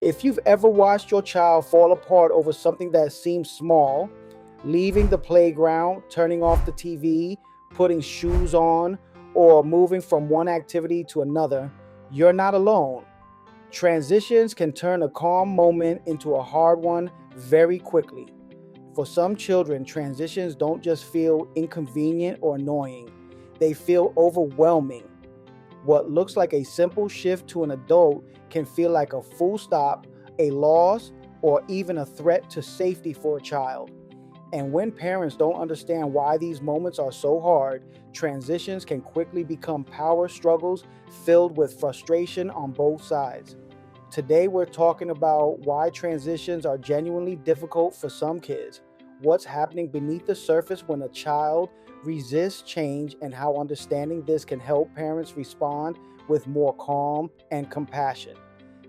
If you've ever watched your child fall apart over something that seems small, leaving the playground, turning off the TV, putting shoes on, or moving from one activity to another, you're not alone. Transitions can turn a calm moment into a hard one very quickly. For some children, transitions don't just feel inconvenient or annoying, they feel overwhelming. What looks like a simple shift to an adult can feel like a full stop, a loss, or even a threat to safety for a child. And when parents don't understand why these moments are so hard, transitions can quickly become power struggles filled with frustration on both sides. Today, we're talking about why transitions are genuinely difficult for some kids, what's happening beneath the surface when a child resists change, and how understanding this can help parents respond with more calm and compassion.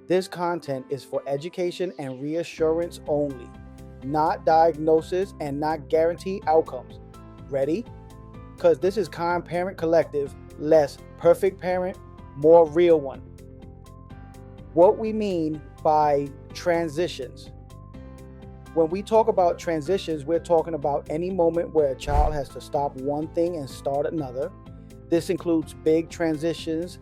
This content is for education and reassurance only, not diagnosis and not guaranteed outcomes. Ready? Because this is Kind Parent Collective, less perfect parent, more real one. What we mean by transitions. When we talk about transitions, we're talking about any moment where a child has to stop one thing and start another. This includes big transitions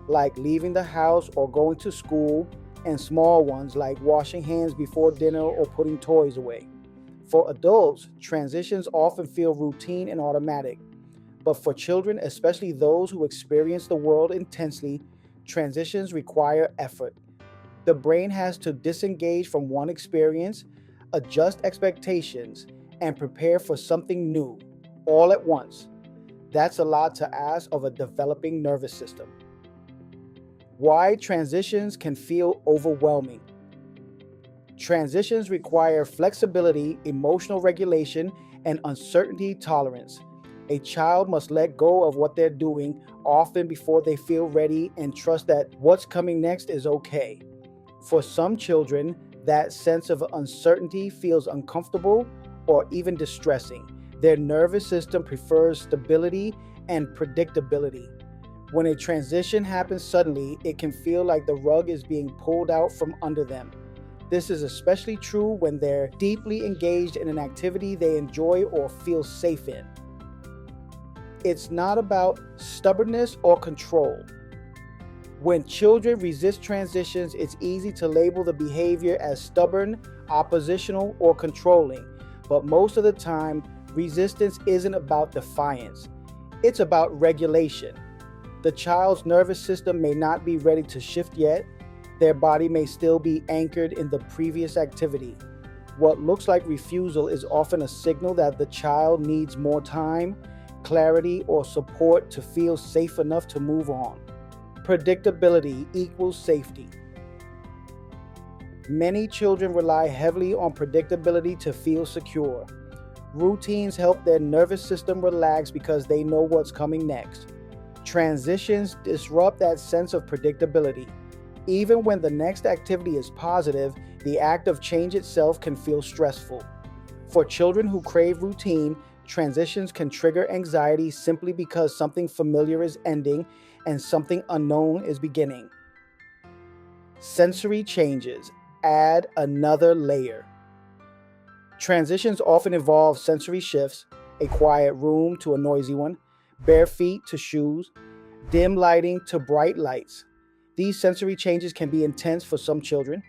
like leaving the house or going to school, and small ones like washing hands before dinner or putting toys away. For adults, transitions often feel routine and automatic. But for children, especially those who experience the world intensely, transitions require effort. The brain has to disengage from one experience, adjust expectations, and prepare for something new, all at once. That's a lot to ask of a developing nervous system. Why transitions can feel overwhelming. Transitions require flexibility, emotional regulation, and uncertainty tolerance. A child must let go of what they're doing often before they feel ready and trust that what's coming next is okay. For some children, that sense of uncertainty feels uncomfortable or even distressing. Their nervous system prefers stability and predictability. When a transition happens suddenly, it can feel like the rug is being pulled out from under them. This is especially true when they're deeply engaged in an activity they enjoy or feel safe in. It's not about stubbornness or control. When children resist transitions, it's easy to label the behavior as stubborn, oppositional, or controlling. But most of the time, resistance isn't about defiance. It's about regulation. The child's nervous system may not be ready to shift yet. Their body may still be anchored in the previous activity. What looks like refusal is often a signal that the child needs more time, clarity, or support to feel safe enough to move on. Predictability equals safety. Many children rely heavily on predictability to feel secure. Routines help their nervous system relax because they know what's coming next. Transitions disrupt that sense of predictability. Even when the next activity is positive, the act of change itself can feel stressful. For children who crave routine, transitions can trigger anxiety simply because something familiar is ending and something unknown is beginning. Sensory changes add another layer. Transitions often involve sensory shifts, a quiet room to a noisy one, bare feet to shoes, dim lighting to bright lights. These sensory changes can be intense for some children.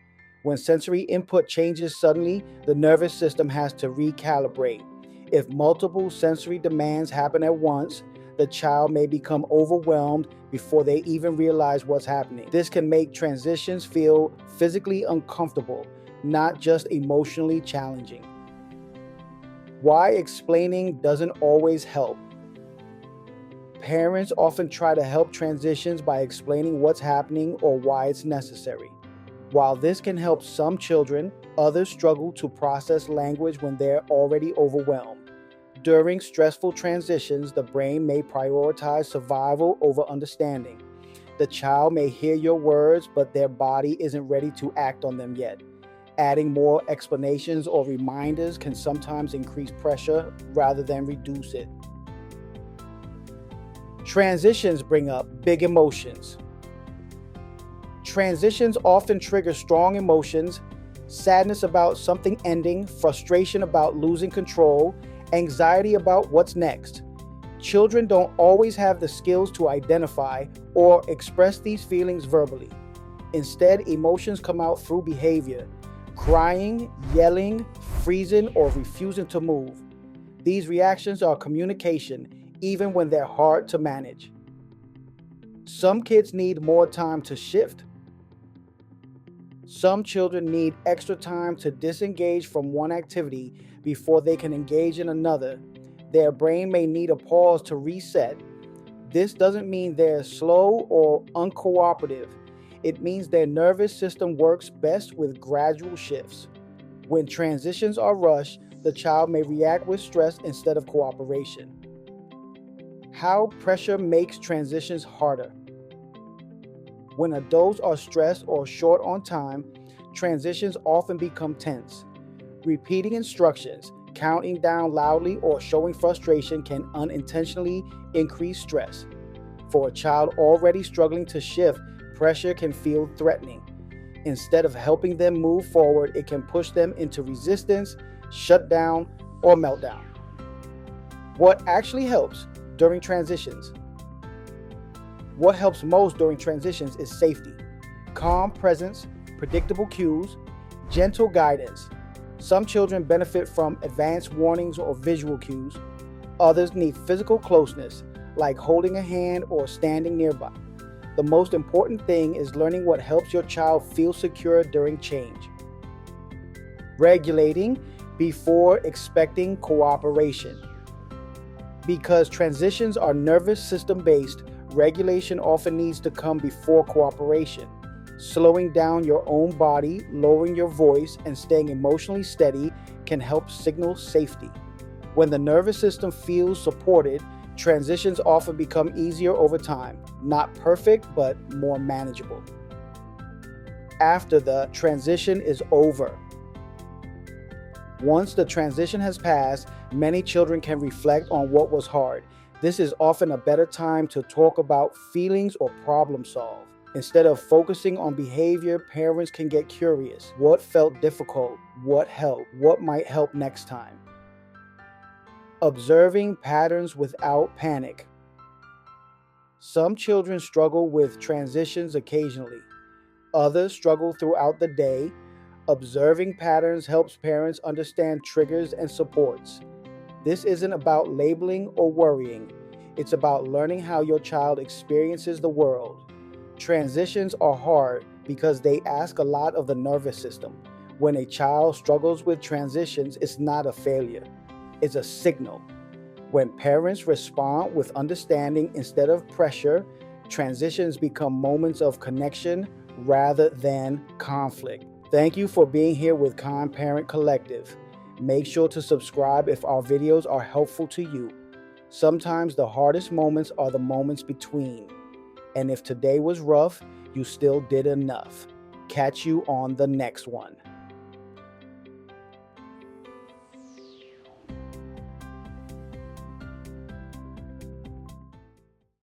When sensory input changes suddenly, the nervous system has to recalibrate. If multiple sensory demands happen at once, the child may become overwhelmed before they even realize what's happening. This can make transitions feel physically uncomfortable, not just emotionally challenging. Why explaining doesn't always help. Parents often try to help transitions by explaining what's happening or why it's necessary. While this can help some children, others struggle to process language when they're already overwhelmed. During stressful transitions, the brain may prioritize survival over understanding. The child may hear your words, but their body isn't ready to act on them yet. Adding more explanations or reminders can sometimes increase pressure rather than reduce it. Transitions bring up big emotions. Transitions often trigger strong emotions: sadness about something ending, frustration about losing control, anxiety about what's next. Children don't always have the skills to identify or express these feelings verbally. Instead, emotions come out through behavior: crying, yelling, freezing, or refusing to move. These reactions are communication, even when they're hard to manage. Some kids need more time to shift. Some children need extra time to disengage from one activity before they can engage in another. Their brain may need a pause to reset. This doesn't mean they're slow or uncooperative. It means their nervous system works best with gradual shifts. When transitions are rushed, the child may react with stress instead of cooperation. How pressure makes transitions harder. When adults are stressed or short on time, transitions often become tense. Repeating instructions, counting down loudly, or showing frustration can unintentionally increase stress. For a child already struggling to shift, pressure can feel threatening. Instead of helping them move forward, it can push them into resistance, shutdown, or meltdown. What actually helps during transitions? What helps most during transitions is safety, calm presence, predictable cues, gentle guidance. Some children benefit from advanced warnings or visual cues. Others need physical closeness, like holding a hand or standing nearby. The most important thing is learning what helps your child feel secure during change. Regulating before expecting cooperation. Because transitions are nervous system based, regulation often needs to come before cooperation. Slowing down your own body, lowering your voice, and staying emotionally steady can help signal safety. When the nervous system feels supported, transitions often become easier over time. Not perfect, but more manageable. After the transition is over. Once the transition has passed, many children can reflect on what was hard. This is often a better time to talk about feelings or problem solve. Instead of focusing on behavior, parents can get curious. What felt difficult? What helped? What might help next time? Observing patterns without panic. Some children struggle with transitions occasionally. Others struggle throughout the day. Observing patterns helps parents understand triggers and supports. This isn't about labeling or worrying. It's about learning how your child experiences the world. Transitions are hard because they ask a lot of the nervous system. When a child struggles with transitions, it's not a failure. It's a signal. When parents respond with understanding instead of pressure, transitions become moments of connection rather than conflict. Thank you for being here with Kind Parent Collective. Make sure to subscribe if our videos are helpful to you. Sometimes the hardest moments are the moments between. And if today was rough, you still did enough. Catch you on the next one.